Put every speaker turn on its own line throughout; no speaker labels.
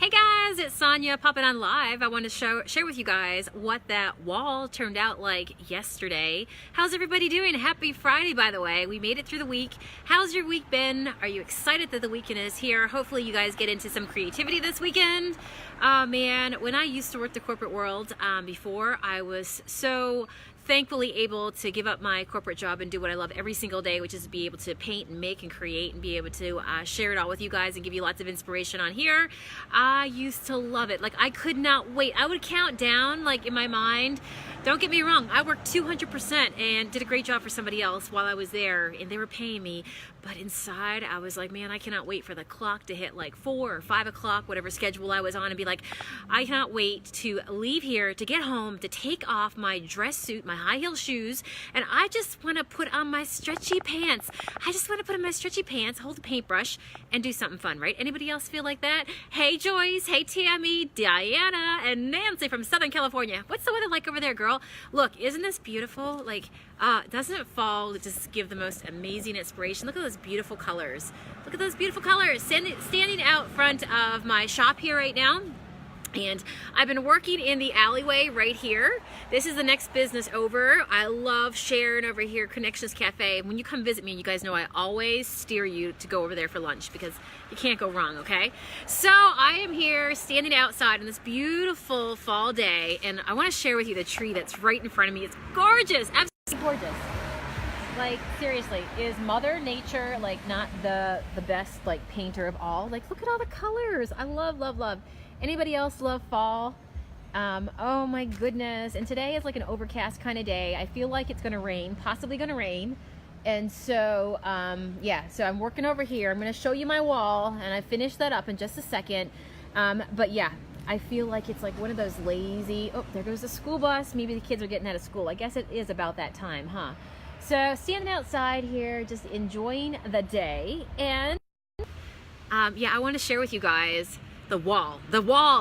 Hey guys, it's Sonia popping on live. I want to share with you guys what that wall turned out like yesterday. How's everybody doing? Happy Friday, by the way. We made it through the week. How's your week been? Are you excited that the weekend is here? Hopefully you guys get into some creativity this weekend. Man, when I used to work the corporate world before, I was so thankfully able to give up my corporate job and do what I love every single day, which is be able to paint and make and create and be able to share it all with you guys and give you lots of inspiration on here. I used to love it. Like, I could not wait. I would count down, like, in my mind. Don't get me wrong, I worked 200% and did a great job for somebody else while I was there and they were paying me. But inside, I was like, man, I cannot wait for the clock to hit like 4 or 5 o'clock, whatever schedule I was on, and be like, I cannot wait to leave here, to get home, to take off my dress suit, my high heel shoes, and I just want to put on my stretchy pants. I just want to put on my stretchy pants, hold the paintbrush, and do something fun, right? Anybody else feel like that? Hey Joyce, hey Tammy, Diana, and Nancy from Southern California. What's the weather like over there, girl? Look, isn't this beautiful? Like, doesn't fall just give the most amazing inspiration? Look at those beautiful colors. Look at those beautiful colors. Standing out front of my shop here right now. And I've been working in the alleyway right here. This is the next business over. I love Sharon over here, Connections Cafe. When you come visit me, you guys know I always steer you to go over there for lunch because you can't go wrong, okay? So I am here standing outside on this beautiful fall day, and I want to share with you the tree that's right in front of me. It's gorgeous, absolutely gorgeous. Like, seriously, is Mother Nature like not the best like painter of all? Like, look at all the colors. I love, love, love. Anybody else love fall? Oh my goodness. And today is like an overcast kind of day. I feel like it's gonna rain, possibly gonna rain. And so, yeah, so I'm working over here. I'm gonna show you my wall, and I finished that up in just a second. But yeah, I feel like it's like one of those lazy, oh, there goes the school bus. Maybe the kids are getting out of school. I guess it is about that time, huh? So standing outside here, just enjoying the day. And yeah, I wanna share with you guys the wall,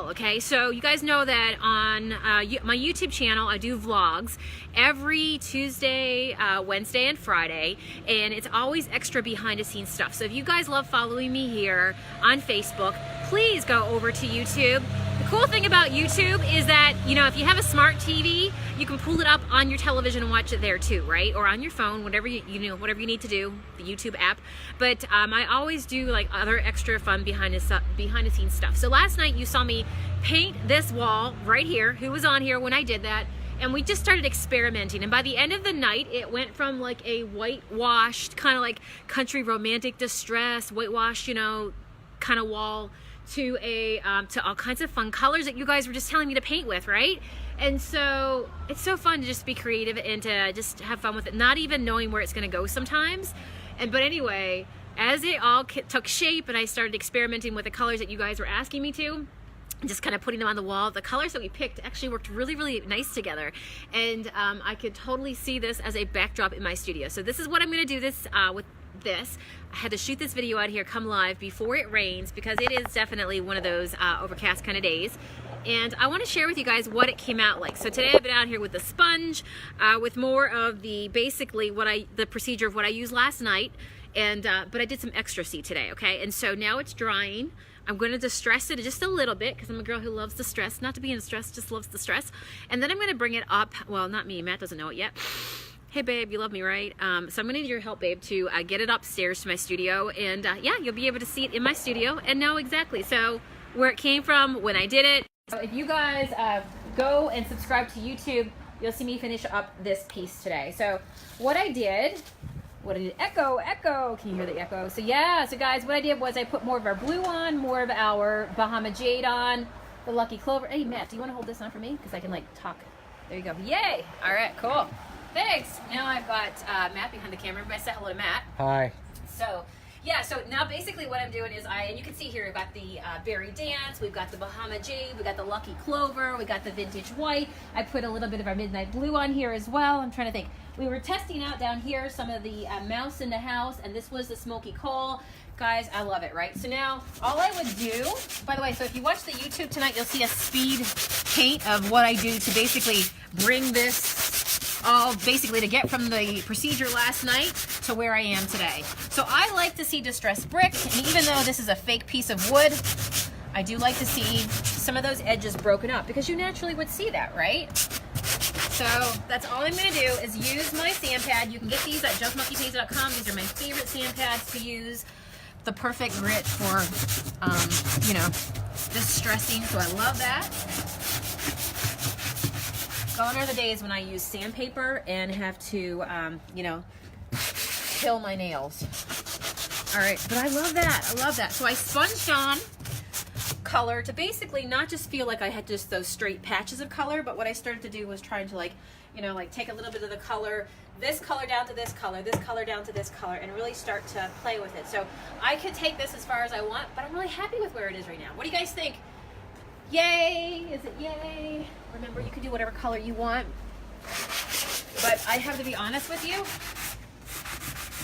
okay? So you guys know that on my YouTube channel, I do vlogs every Tuesday, Wednesday, and Friday, and it's always extra behind the scenes stuff. So if you guys love following me here on Facebook, please go over to YouTube. The cool thing about YouTube is that, you know, if you have a smart TV, you can pull it up on your television and watch it there too, right? Or on your phone, whatever you know, whatever you need to do, the YouTube app. But I always do like other extra fun behind the scenes stuff. So last night you saw me paint this wall right here. Who was on here when I did that? And we just started experimenting. And by the end of the night, it went from like a whitewashed, kind of like country romantic distress, whitewashed, you know, kind of wall, to all kinds of fun colors that you guys were just telling me to paint with, right? And so it's so fun to just be creative and to just have fun with it, not even knowing where it's going to go sometimes. But anyway, as it all took shape and I started experimenting with the colors that you guys were asking me to, just kind of putting them on the wall, the colors that we picked actually worked really, really nice together. And I could totally see this as a backdrop in my studio. So this is what I'm going to do this with this. I had to shoot this video out here, come live before it rains, because it is definitely one of those overcast kind of days. And I want to share with you guys what it came out like. So today I've been out here with the sponge, with more of the basically the procedure of what I used last night, and but I did some extra C today, okay? And so now it's drying. I'm going to distress it just a little bit because I'm a girl who loves the stress, not to be in stress, just loves the stress. And then I'm going to bring it up. Well, not me. Matt doesn't know it yet. Hey babe, you love me, right? So I'm gonna need your help, babe, to get it upstairs to my studio, and yeah, you'll be able to see it in my studio and know exactly so where it came from, when I did it. So if you guys go and subscribe to YouTube, you'll see me finish up this piece today. So what I did, echo, can you hear the echo? So yeah, so guys, what I did was I put more of our blue on, more of our Bahama Jade on, the Lucky Clover. Hey Matt, do you want to hold this on for me? Because I can like talk. There you go. Yay! All right, cool. Thanks. Now I've got Matt behind the camera. Everybody say hello to Matt.
Hi.
So, yeah, so now basically what I'm doing is and you can see here, we've got the Berry Dance, we've got the Bahama Jade, we've got the Lucky Clover, we got the Vintage White. I put a little bit of our Midnight Blue on here as well. I'm trying to think. We were testing out down here some of the Mouse in the House, and this was the Smoky Coal. Guys, I love it, right? So now, all I would do, by the way, so if you watch the YouTube tonight, you'll see a speed paint of what I do to basically bring this all basically to get from the procedure last night to where I am today. So I like to see distressed brick, and even though this is a fake piece of wood, I do like to see some of those edges broken up because you naturally would see that, right? So that's all I'm going to do is use my sand pad. You can get these at junkmonkeypaints.com. These are my favorite sand pads to use. The perfect grit for, you know, distressing. So I love that. Gone are the days when I use sandpaper and have to, you know, kill my nails. All right, but I love that. I love that. So I sponged on color to basically not just feel like I had just those straight patches of color, but what I started to do was trying to, like, you know, like take a little bit of the color, this color down to this color down to this color, and really start to play with it. So I could take this as far as I want, but I'm really happy with where it is right now. What do you guys think? Yay? Is it yay? Remember, you can do whatever color you want, but I have to be honest with you.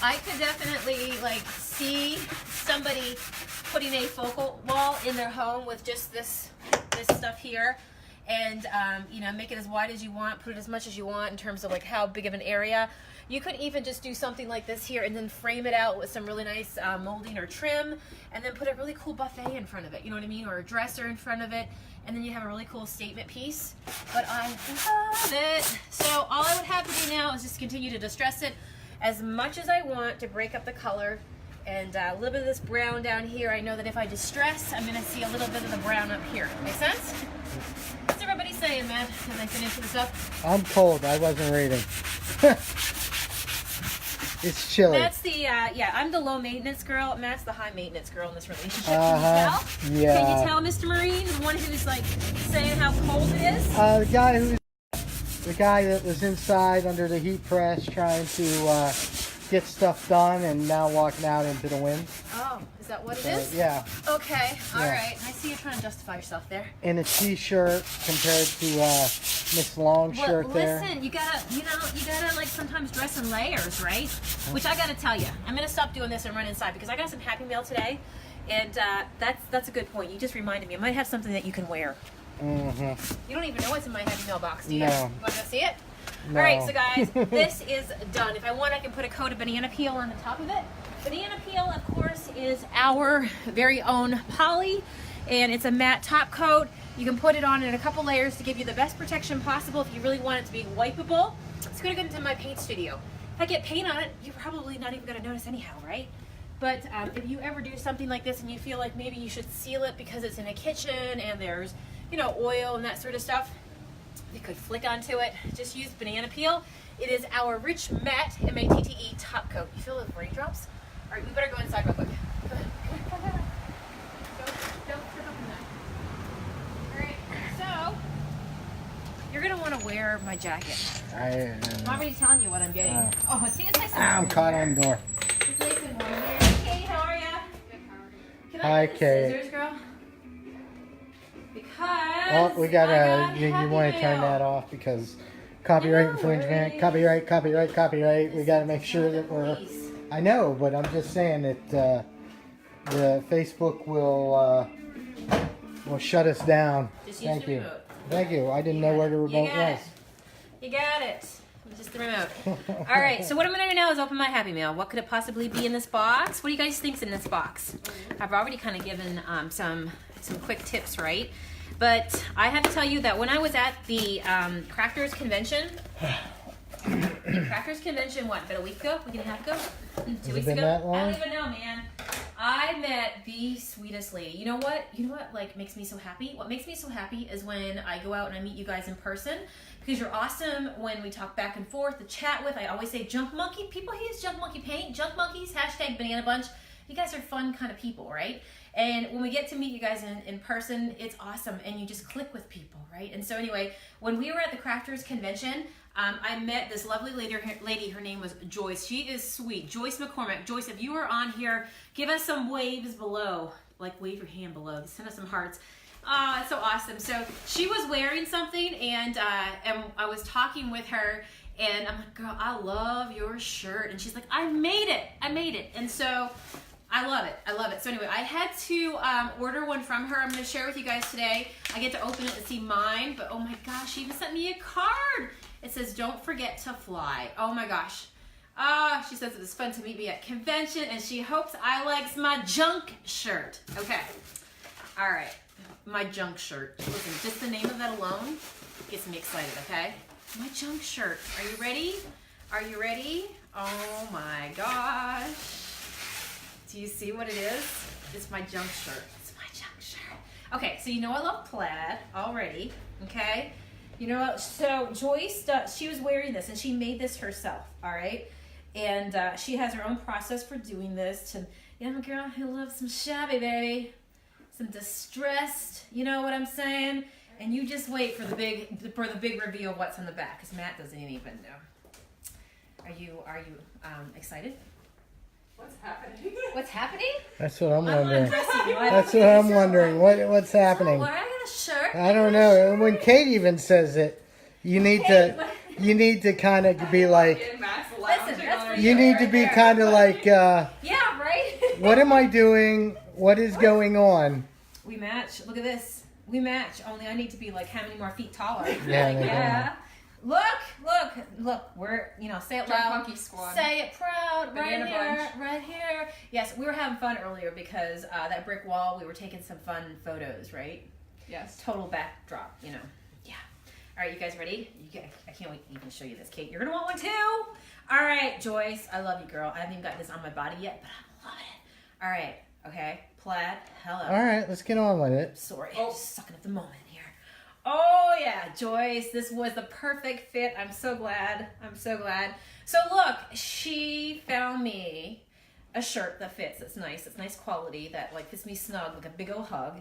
I could definitely, like, see somebody putting a focal wall in their home with just this stuff here, and you know, make it as wide as you want, put it as much as you want in terms of like how big of an area. You could even just do something like this here and then frame it out with some really nice molding or trim, and then put a really cool buffet in front of it, you know what I mean, or a dresser in front of it, and then you have a really cool statement piece. But I love it. So all I would have to do now is just continue to distress it as much as I want to break up the color. And a little bit of this brown down here. I know that if I distress, I'm going to see a little bit of the brown up here. Make sense? What's everybody saying, Matt, as I finish this up?
I'm cold. I wasn't reading. It's chilly.
Matt's the, yeah, I'm the low maintenance girl. Matt's the high maintenance girl in this relationship. Can you tell?
Yeah.
Can you tell, Mr. Marine? The one who's like saying how cold it is?
The guy that was inside under the heat press trying to get stuff done and now walking out into the wind.
Oh, is that what it is?
Yeah.
Okay, all right. I see you trying to justify yourself there.
In a t-shirt compared to Miss Long shirt there.
Listen, you gotta like sometimes dress in layers, right? Which I gotta tell you, I'm gonna stop doing this and run inside because I got some Happy Mail today, and that's a good point. You just reminded me. I might have something that you can wear.
Mm-hmm.
You don't even know what's in my Happy Mail box, do you?
No.
You want to go see it?
No.
All right, so guys, this is done. If I want, I can put a coat of banana peel on the top of it. Banana peel, of course, is our very own poly, and it's a matte top coat. You can put it on in a couple layers to give you the best protection possible if you really want it to be wipeable. It's going to go into my paint studio. If I get paint on it, you're probably not even going to notice anyhow, right? But if you ever do something like this and you feel like maybe you should seal it because it's in a kitchen and there's, you know, oil and that sort of stuff, you could flick onto it. Just use banana peel. It is our Rich Matte, M-A-T-T-E, top coat. You feel those raindrops? All right, we better go inside real quick. Go ahead. Don't trip up in that. All right, so you're going to want to wear my jacket. I'm already telling you what I'm getting. Oh, see, it's nice and warm.
I'm caught on the door.
It's nice and warm here. Hey, Kate, how are you? Good, how are you? Can I get the scissors, girl? Because
we gotta, you want to turn that off because copyright infringement, copyright. We gotta make sure that we're, I know, but I'm just saying that the Facebook will shut us down.
Just use
Thank
the
you.
remote.
Thank you. I didn't know where the remote was.
You got it. Just the remote. All right, so what I'm going to do now is open my Happy Mail. What could it possibly be in this box? What do you guys think's in this box? I've already kind of given some quick tips, right? But I have to tell you that when I was at the Crafters Convention, what, about a week ago? Week and a half ago? 2 weeks ago? I don't even know, man. I met the sweetest lady. You know what? Like makes me so happy? What makes me so happy is when I go out and I meet you guys in person, because you're awesome when we talk back and forth, to chat with. I always say Junk Monkey. People use Junk Monkey paint. Junk Monkeys, hashtag Banana Bunch. You guys are fun kind of people, right? And when we get to meet you guys in person, it's awesome, and you just click with people, right? And so anyway, when we were at the Crafters Convention, I met this lovely lady. Her name was Joyce. She is sweet. Joyce McCormick. Joyce, if you are on here, give us some waves below. Like, wave your hand below. Send us some hearts. Oh, it's so awesome. So she was wearing something, and I was talking with her, and I'm like, girl, I love your shirt. And she's like, I made it. And so I love it. So anyway, I had to order one from her. I'm going to share with you guys today. I get to open it and see mine, but oh my gosh, she even sent me a card. It says, don't forget to fly. Oh my gosh. She says it was fun to meet me at convention, and she hopes I likes my junk shirt. Okay. All right. My junk shirt. Listen, just the name of that alone gets me excited, okay? My junk shirt. Are you ready? Are you ready? Oh my gosh. Do you see what it is? It's my junk shirt. It's my junk shirt. Okay, so you know I love plaid already, okay? You know what? So Joyce, she was wearing this and she made this herself, all right? And she has her own process for doing this. I'm a girl who loves some shabby, baby. Some distressed, you know what I'm saying? And you just wait for the big reveal of what's on the back, because Matt doesn't even know. Are you excited?
What's happening?
What's happening?
That's what I'm wondering.
That's
That's what I'm wondering. What's happening?
Wearing a shirt.
I don't know. When Kate even says it, you need to kind of be like,
Listen, that's for
you need to be kind of like,
yeah, right?
what am I doing? What is going on?
We match. Look at this. We match. Only I need to be like how many more feet taller?
Yeah,
Yeah. Look. We're, say it loud.
Monkey Squad.
Say it proud.
Banana bunch.
Right here. Yes, we were having fun earlier because that brick wall, we were taking some fun photos, right?
Yes.
Total backdrop, Yeah. All right, you guys ready? I can't wait to even show you this, Kate. You're going to want one too. All right, Joyce. I love you, girl. I haven't even got this on my body yet, but I'm loving it. All right. Okay. Plaid. Hello.
All right, let's get on with it.
Sorry. Just sucking up the moment here. Oh, yeah, Joyce. This was the perfect fit. I'm so glad. So, look, she found me a shirt that fits. It's nice. It's nice quality that, fits me snug, like a big old hug.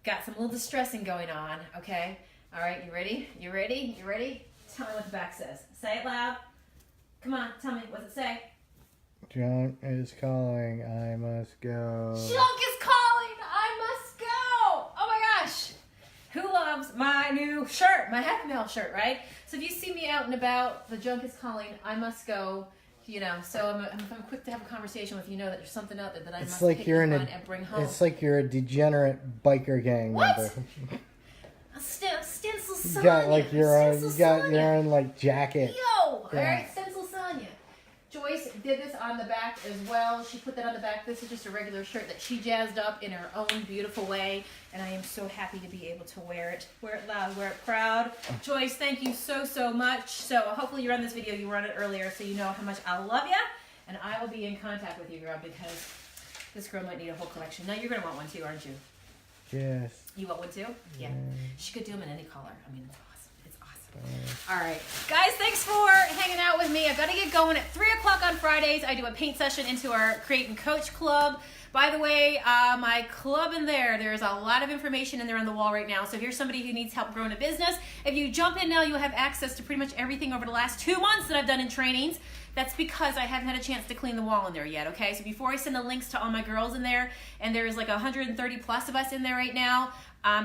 Got some little distressing going on, okay? All right, you ready? You ready? Tell me what the back says. Say it loud. Come on, tell me. What's it say?
Junk is calling. I must go.
Junk is calling. I must go. Oh my gosh. Who loves my new shirt? My Happy Mail shirt, right? So if you see me out and about, the junk is calling. I must go. So I'm quick to have a conversation with that there's something out there that I must pick up on and bring home.
It's like you're a degenerate biker gang member.
Stencil Sonia.
You got your own jacket.
Yo! Alright, Stencil Sonia. Joyce did this on the back as well. She put that on the back. This is just a regular shirt that she jazzed up in her own beautiful way. And I am so happy to be able to wear it. Wear it loud, wear it proud. Joyce, thank you so much. So hopefully you're on this video. You were on it earlier so you know how much I love you. And I will be in contact with you, girl, because this girl might need a whole collection. Now you're going to want one too, aren't you?
Yes.
You want one too? Yeah. She could do them in any color. I mean, it's awesome. All right. Guys, thanks for hanging out with me. I've got to get going at 3 o'clock on Fridays. I do a paint session into our Create and Coach Club. By the way, my club in there's a lot of information in there on the wall right now. So if you're somebody who needs help growing a business, if you jump in now, you'll have access to pretty much everything over the last 2 months that I've done in trainings. That's because I haven't had a chance to clean the wall in there yet, okay? So before I send the links to all my girls in there, and there's 130 plus of us in there right now,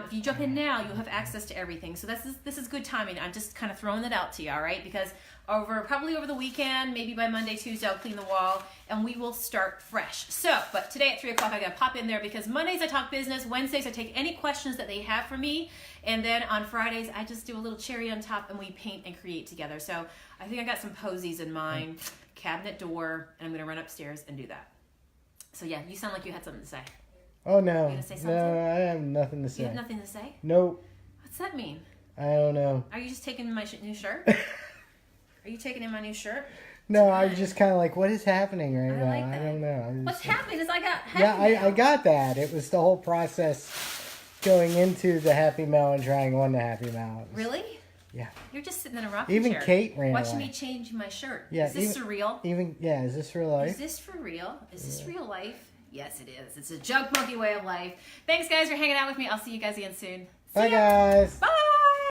if you jump in now, you'll have access to everything. So this is good timing. I'm just kind of throwing it out to you, all right? Because probably over the weekend, maybe by Monday, Tuesday, I'll clean the wall, and we will start fresh. So, but today at 3 o'clock, I got to pop in there because Mondays I talk business, Wednesdays I take any questions that they have for me, and then on Fridays I just do a little cherry on top and we paint and create together. So I think I got some posies in mind, cabinet door, and I'm going to run upstairs and do that. So yeah, you sound like you had something to say.
Oh no,
You gonna say something?
no, I have nothing to say.
You have nothing to say?
Nope.
What's that mean?
I don't know.
Are you just taking my new shirt? Are you taking in my new shirt?
No, I'm just kind of like, what is happening right
I
now?
like that.
I don't know.
What's happening is I got Happy
Yeah, I
Mail.
got that. It was the whole process going into the Happy Mail and trying on the Happy Mail.
Really?
Yeah.
You're just sitting in a rocking
Even
chair.
Kate ran
watching
away.
me change my shirt.
Yeah,
Is this surreal?
Is this real life?
Is this for real? Is this real life? Yes, it is. It's a junk monkey way of life. Thanks, guys, for hanging out with me. I'll see you guys again soon.
Bye,
See ya.
guys.
Bye.